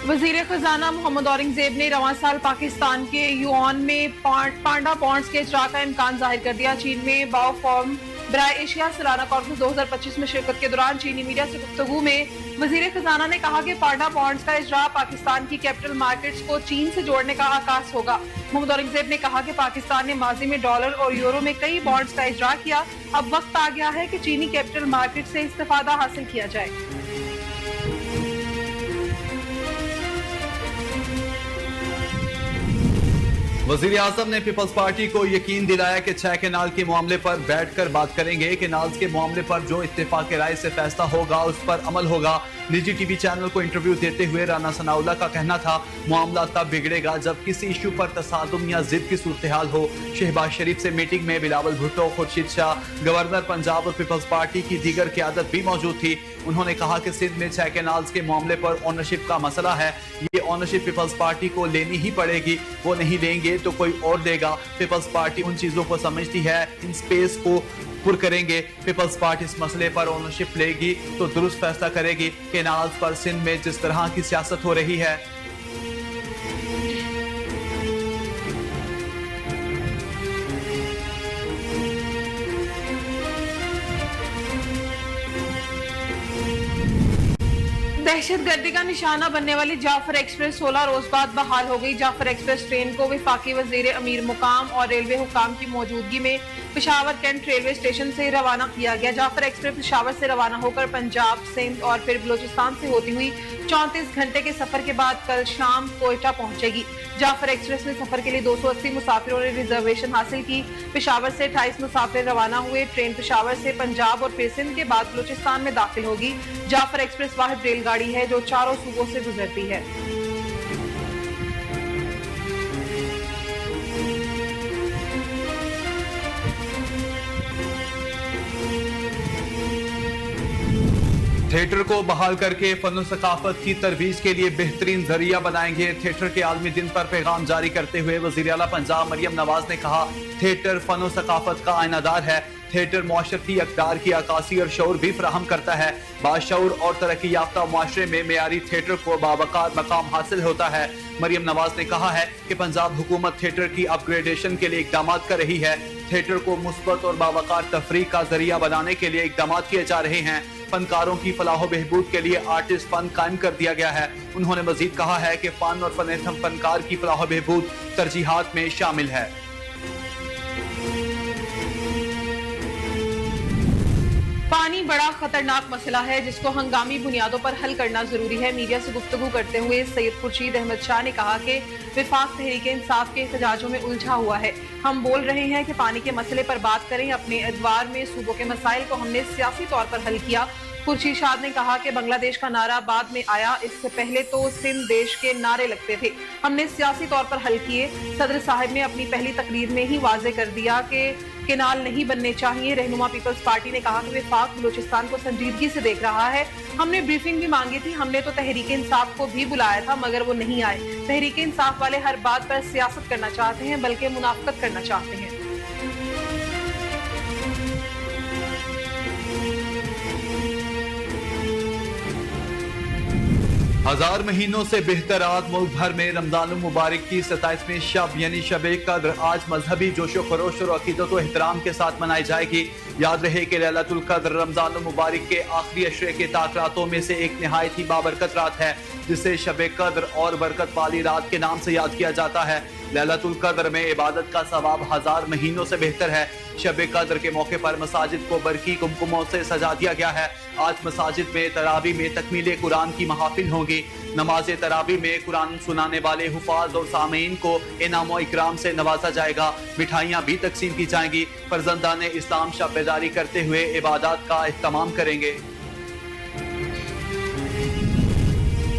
वजीर खजाना मोहम्मद औरंगजेब ने रवां साल पाकिस्तान के युआन में पांडा बॉन्ड्स के इजरा का इम्कान जाहिर कर दिया। चीन में बाओफॉर्म बराए एशिया सालाना कॉन्फ्रेंस 2025 में शिरकत के दौरान चीनी मीडिया से गुफ्तगू में वजीर खजाना ने कहा कि पांडा बॉन्ड्स का इजरा पाकिस्तान की कैपिटल मार्केट्स को चीन से जोड़ने का आगाज होगा। मोहम्मद औरंगजेब ने कहा कि पाकिस्तान ने माजी में डॉलर और यूरो में कई बॉन्ड्स का इजरा किया। अब वक्त आ गया है कि चीनी कैपिटल मार्केट से इस्तेफादा हासिल किया जाए। वजीर आजम ने पीपल्स पार्टी को यकीन दिलाया कि 6 केनाल के मामले पर बैठकर बात करेंगे। केनाल्स के मामले पर जो इत्तेफाक राय से फैसला होगा उस पर अमल होगा। निजी टीवी चैनल को इंटरव्यू देते हुए राना सनाउल्लाह का कहना था, मामला तब बिगड़ेगा जब किसी इशू पर तसादुम या जिद की सूरत हाल हो। शहबाज शरीफ से मीटिंग में बिलावल भुट्टो, खुर्शीद शाह, गवर्नर पंजाब और पीपल्स पार्टी की दीगर क़यादत भी मौजूद थी। उन्होंने कहा कि सिंध में 6 केनाल्स के मामले पर ओनरशिप का मसला है। ये ओनरशिप पीपल्स पार्टी को लेनी ही पड़ेगी, वो नहीं लेंगे तो कोई और देगा। पीपल्स पार्टी उन चीजों को समझती है, इन स्पेस को पुर करेंगे। पीपल्स पार्टी इस मसले पर ओनरशिप लेगी तो दुरुस्त फैसला करेगी। केनाल्स पर सिंध में जिस तरह की सियासत हो रही है, दहशतगर्दी का निशाना बनने वाली जाफर एक्सप्रेस 16 रोज बाद बहाल हो गई। जाफर एक्सप्रेस ट्रेन को वफाकी वजीर अमीर मुकाम और रेलवे हुकाम की मौजूदगी में पेशावर कैंट रेलवे स्टेशन से रवाना किया गया। जाफर एक्सप्रेस पेशावर से रवाना होकर पंजाब, सिंध और फिर बलोचिस्तान से होती हुई 34 घंटे के सफर के बाद कल शाम कोयटा पहुंचेगी। जाफर एक्सप्रेस में सफर के लिए 280 मुसाफिरों ने रिजर्वेशन हासिल की। पेशावर से 28 मुसाफिर रवाना हुए। ट्रेन पेशावर से पंजाब और फिर सिंध के बाद बलोचिस्तान में दाखिल होगी। जाफर एक्सप्रेस वाहिद रेलगाड़ी है जो 4 सूबों से गुजरती है। थिएटर को बहाल करके फन सकाफत की तरवीज के लिए बेहतरीन जरिया बनाएंगे। थिएटर के आलमी दिन पर पैगाम जारी करते हुए वज़ीर आला पंजाब मरियम नवाज ने कहा, थिएटर फन सकाफत का आयनादार है। थिएटर मुआशरती अक़दार की अक्कासी और शऊर भी फराहम करता है। बाशऊर और तरक्की याफ्ता मुआशरे में मेयारी थिएटर को बावकार मकाम हासिल होता है। मरियम नवाज ने कहा है कि पंजाब हुकूमत थिएटर की अपग्रेडेशन के लिए इक़दाम कर रही है। थिएटर को मुस्बत और बावकार तफरीक का जरिया बनाने के लिए इक़दाम किए जा रहे हैं। फनकारों की फलाह बहबूद के लिए आर्टिस्ट फंड कायम कर दिया गया है। उन्होंने मजीद कहा है कि फन और फनकार की फलाह बहबूद तरजीहात में शामिल है। पानी बड़ा खतरनाक मसला है जिसको हंगामी बुनियादों पर हल करना जरूरी है। मीडिया से गुफ्तगू करते हुए सैयद खुर्शीद अहमद शाह ने कहा कि विफाक तहरीक इंसाफ के एहतजाजों में उलझा हुआ है। हम बोल रहे हैं कि पानी के मसले पर बात करें। अपने अदवार में सूबों के मसाइल को हमने सियासी तौर पर हल किया। खुर्शीद शाह ने कहा कि बांग्लादेश का नारा बाद में आया, इससे पहले तो सिंध देश के नारे लगते थे, हमने सियासी तौर पर हल किए। सदर साहब ने अपनी पहली तकरीर में ही वाजे कर दिया कि केनाल नहीं बनने चाहिए। रहनुमा पीपल्स पार्टी ने कहा कि वफाक बलूचिस्तान को संजीदगी से देख रहा है। हमने ब्रीफिंग भी मांगी थी, हमने तो तहरीक इंसाफ को भी बुलाया था मगर वो नहीं आए। तहरीक इंसाफ वाले हर बात पर सियासत करना चाहते हैं बल्कि मुनाफकत करना चाहते हैं। हजार महीनों से बेहतर आज मुल्क भर में रमजान मुबारक की 27वीं शब यानी शब कद्र आज मजहबी जोशो खरोश और अकीदत व एहतराम के साथ मनाई जाएगी। याद रहे कि लैलतुल कद्र रमजान मुबारक के आखिरी अशरे के ताकरातों में से एक निहायत ही बाबरकत रात है, जिसे शब कद्र और बरकत वाली रात के नाम से याद किया जाता है। लैलतुल कद्र में इबादत का सवाब हजार महीनों से बेहतर है। शब कद्र के मौके पर मसाजिद को बरकी कुमकुमों से सजा दिया गया है। आज मसाजिद में तरावी में तकमील कुरान की महाफिल होंगी। नमाज तरावी में कुरान सुनाने वाले हुफाज और सामीन को इनाम व इकराम से नवाजा जाएगा। मिठाइयाँ भी तकसीम की जाएंगी। फर्जंदान इस्लाम शब बेदारी करते हुए इबादत का एहतमाम करेंगे।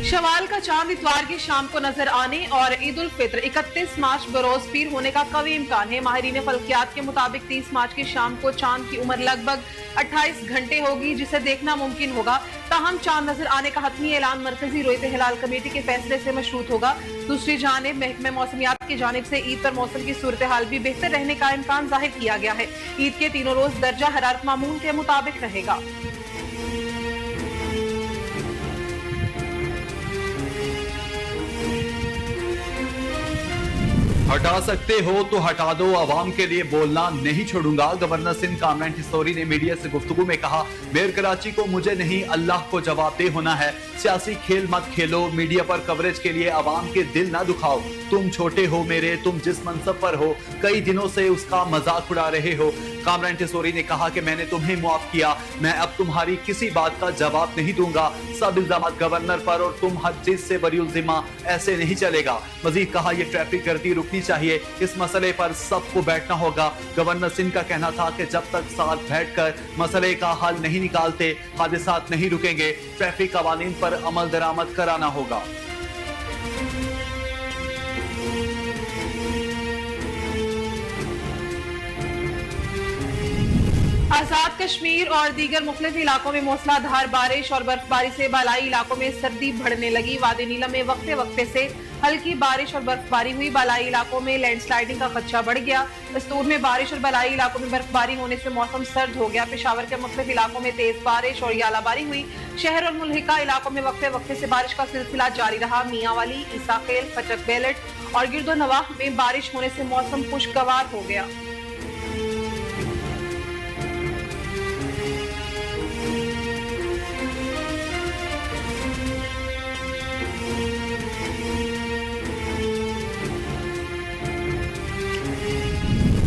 शवाल का चांद इतवार की शाम को नजर आने और ईद उल फित्र 31 मार्च बरोज पीर होने का कवी इम्कान है। माहिरीन फल्कियात के मुताबिक 30 मार्च की शाम को चांद की उम्र लगभग 28 घंटे होगी, जिसे देखना मुमकिन होगा। ताहम चांद नजर आने का हतमी ऐलान मरकजी रोयत हिलाल कमेटी के फैसले से मशरूत होगा। दूसरी जानिब महकमे मौसमियात की जानिब से ईद पर मौसम की सूरत हाल भी बेहतर रहने का इम्कान जाहिर किया गया है। ईद के तीनों रोज दर्जा हरारत मामूल के मुताबिक रहेगा। हटा सकते हो तो हटा दो, अवाम के लिए बोलना नहीं छोड़ूंगा। गवर्नर सिंध कामरान हिस्टोरी ने मीडिया से गुफ्तगू में कहा, मेयर कराची को मुझे नहीं अल्लाह को जवाबदेह होना है। सियासी खेल मत खेलो, मीडिया पर कवरेज के लिए अवाम के दिल ना दुखाओ। तुम छोटे हो मेरे, तुम जिस मनसब पर हो कई दिनों से उसका मजाक उड़ा रहे हो। कामरान हिस्टोरी ने कहा कि मैंने तुम्हें मुआफ किया, मैं अब तुम्हारी किसी बात का जवाब नहीं दूंगा। सब इल्जाम गवर्नर पर और तुम हर चीज से बरी उल जिम्मा, ऐसे नहीं चलेगा। मजीद कहा, यह ट्रैफिक गर्दी रुकनी चाहिए, इस मसले पर सबको बैठना होगा। गवर्नर सिंह का कहना था कि जब तक साथ बैठकर मसले का हल नहीं निकालते हादसात नहीं रुकेंगे। ट्रैफिक कवानीन पर अमल दरामद कराना होगा। आजाद कश्मीर और दीगर मुख्तलिफ इलाकों में मूसलाधार बारिश और बर्फबारी से बालाई इलाकों में सर्दी बढ़ने लगी। वादी नीलम में वक्फे वक्फे से हल्की बारिश और बर्फबारी हुई। बालाई इलाकों में लैंडस्लाइडिंग का खदशा बढ़ गया। दस्तूर में बारिश और बालाई इलाकों में बर्फबारी होने से मौसम सर्द हो गया। पेशावर के मुख्तलिफ इलाकों में तेज बारिश और यालाबारी हुई। शहर और मुल्हिका इलाकों में वक्फे वक्फे से बारिश का सिलसिला जारी रहा। मियांवाली, ईसाखेल, फचक बेलट और गिरदो नवाह में बारिश होने से मौसम खुशगवार हो गया।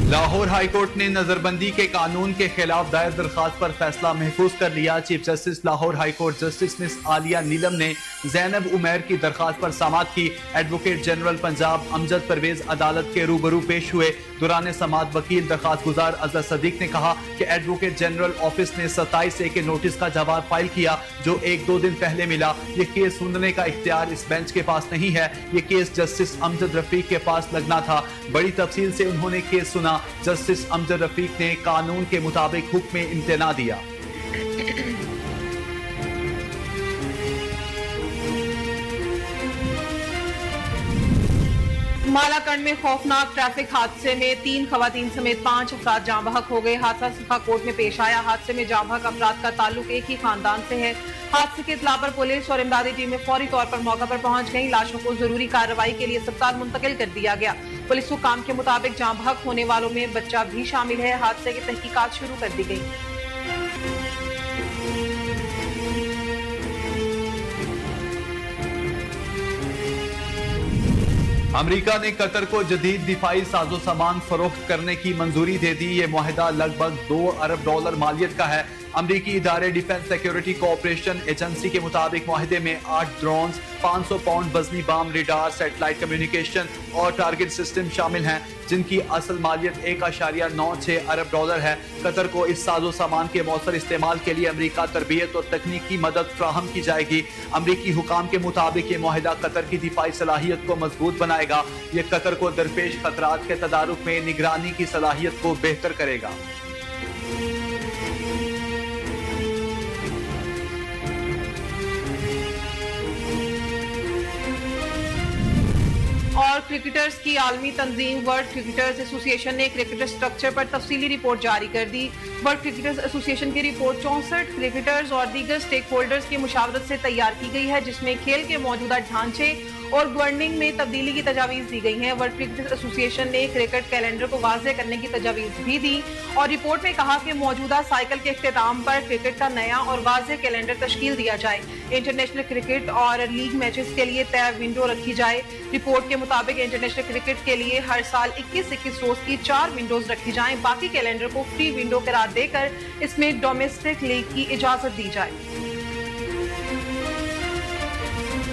लाहौर हाईकोर्ट ने नजरबंदी के कानून के खिलाफ दायर दरखास्त पर फैसला महफूज कर लिया। Chief justice Lahore high court justice miss Aliya Neelam ने जैनब उमैर की दरखास्त पर समाअत की। एडवोकेट जनरल पंजाब अमजद परवेज अदालत के रूबरू पेश हुए। दौरान समाअत वकील दरखास्त गुजार अजहर सदीक ने कहा कि एडवोकेट जनरल ऑफिस ने 27A के नोटिस का जवाब फाइल किया जो 1-2 दिन पहले मिला। ये केस सुनने का इख्तियार इस बेंच के पास नहीं है, ये केस जस्टिस अमजद रफीक के पास लगना था। बड़ी तफसील से उन्होंने केस सुना। जस्टिस अमजद रफीक ने कानून के मुताबिक हुक्म में इम्तना दिया। मालाकंड में खौफनाक ट्रैफिक हादसे में 3 खवातीन समेत 5 अफराद जाँ बहक हो गए। हादसा सफा कोर्ट में पेश आया। हादसे में जाँ बहक अफराद का ताल्लुक एक ही खानदान से है। हादसे की इत्तला पर पुलिस और इमदादी टीमें फौरी तौर पर मौका पर पहुंच गई। लाशों को जरूरी कार्रवाई के लिए अस्पताल मुंतकिल कर दिया गया। पुलिस हुकाम के मुताबिक जाँ बहक होने वालों में बच्चा भी शामिल है। हादसे की तहकीकात शुरू कर दी गई। अमेरिका ने कतर को जदीद दिफाई साजो सामान फरोख्त करने की मंजूरी दे दी। ये मुआहिदा लगभग $2 अरब मालियत का है। अमरीकी इदारे डिफेंस सिक्योरिटी कोऑपरेशन एजेंसी के मुताबिक मुआहिदे में 8 ड्रोन्स, 500 पाउंड वजनी बम, रेडार, सैटेलाइट कम्युनिकेशन और टारगेट सिस्टम शामिल हैं, जिनकी असल मालियत $1.96 अरब है। कतर को इस साजो सामान के मौसर इस्तेमाल के लिए अमरीका तरबियत और तकनीकी मदद फ्राहम की जाएगी। अमरीकी हुकाम के मुताबिक ये मुआहिदा कतर की दिफाई सलाहियत को मजबूत बनाएगा। ये कतर को दरपेश खतरात के तदारुक में निगरानी की सलाहियत को बेहतर करेगा। और क्रिकेटर्स की आलमी तंजीम वर्ल्ड क्रिकेटर्स एसोसिएशन ने क्रिकेट स्ट्रक्चर पर तफसीली रिपोर्ट जारी कर दी। वर्ल्ड क्रिकेटर्स एसोसिएशन की रिपोर्ट 64 क्रिकेटर्स और दीगर स्टेक होल्डर्स की मुशावरत से तैयार की गई है, जिसमें खेल के मौजूदा ढांचे और गवर्निंग में तब्दीली की तजावीज दी गई हैं। वर्ल्ड क्रिकेट एसोसिएशन ने क्रिकेट कैलेंडर को वाज़ेह करने की तजावीज भी दी और रिपोर्ट में कहा कि मौजूदा साइकिल के इख्तिताम पर क्रिकेट का नया और वाज़ेह कैलेंडर तश्कील दिया जाए। इंटरनेशनल क्रिकेट और लीग मैचेस के लिए तय विंडो रखी जाए। रिपोर्ट के मुताबिक इंटरनेशनल क्रिकेट के लिए हर साल 21-21 रोज की 4 विंडोज रखी जाएं। बाकी कैलेंडर को फ्री विंडो करार देकर इसमें डोमेस्टिक लीग की इजाजत दी जाए।